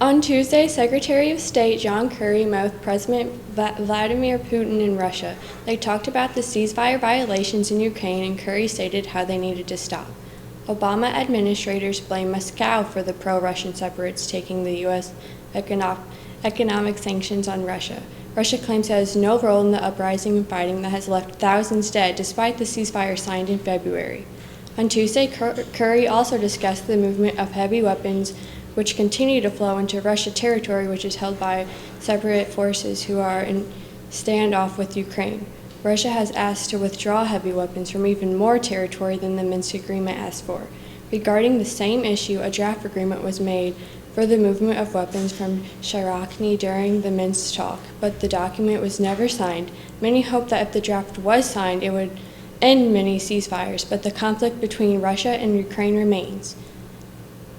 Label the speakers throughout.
Speaker 1: On Tuesday, Secretary of State John Kerry met with President Vladimir Putin in Russia. They talked about the ceasefire violations in Ukraine, and Kerry stated how they needed to stop. Obama administrators blame Moscow for the pro-Russian separates taking the U.S. economic sanctions on Russia. Russia claims it has no role in the uprising and fighting that has left thousands dead despite the ceasefire signed in February. On Tuesday, Kerry also discussed the movement of heavy weapons which continue to flow into Russian territory, which is held by separate forces who are in standoff with Ukraine. Russia has asked to withdraw heavy weapons from even more territory than the Minsk agreement asked for. Regarding the same issue, a draft agreement was made for the movement of weapons from Cherokee during the Minsk talk, but the document was never signed. Many hoped that if the draft was signed, it would end many ceasefires, but the conflict between Russia and Ukraine remains.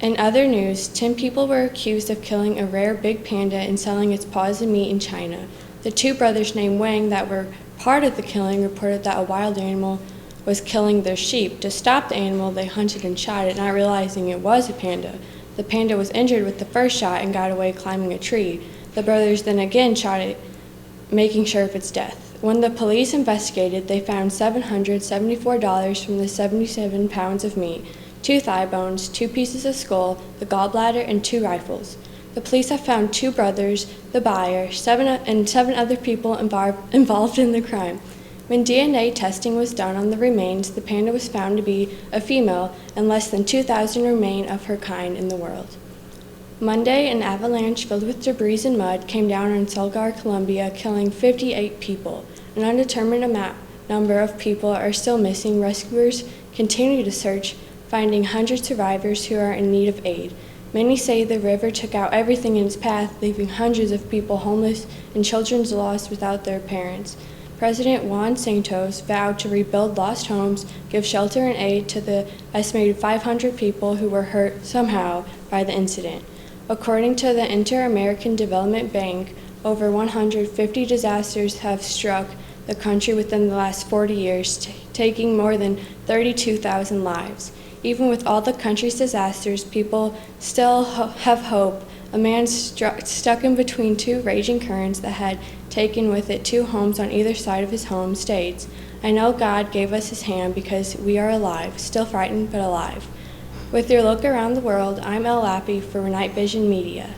Speaker 1: In other news, 10 people were accused of killing a rare big panda and selling its paws and meat in China. The two brothers named Wang that were part of the killing reported that a wild animal was killing their sheep. To stop the animal, they hunted and shot it, not realizing it was a panda. The panda was injured with the first shot and got away climbing a tree. The brothers then again shot it, making sure of its death. When the police investigated, they found $774 from the 77 pounds of meat, 2 thigh bones, 2 pieces of skull, the gallbladder, and 2 rifles. The police have found 2 brothers, the buyer, 7 other people involved in the crime. When DNA testing was done on the remains, the panda was found to be a female, and less than 2,000 remain of her kind in the world. Monday, an avalanche filled with debris and mud came down on Selgar, Colombia, killing 58 people. An undetermined number of people are still missing. Rescuers continue to search, finding 100 survivors who are in need of aid. Many say the river took out everything in its path, leaving hundreds of people homeless and children lost without their parents. President Juan Santos vowed to rebuild lost homes, give shelter and aid to the estimated 500 people who were hurt somehow by the incident. According to the Inter-American Development Bank, over 150 disasters have struck the country within the last 40 years, taking more than 32,000 lives. Even with all the country's disasters, people still have hope. A man stuck in between 2 raging currents that had taken with it 2 homes on either side of his home states, "I know God gave us his hand because we are alive, still frightened but alive." With your look around the world, I'm Elle Lappy for Night Vision Media.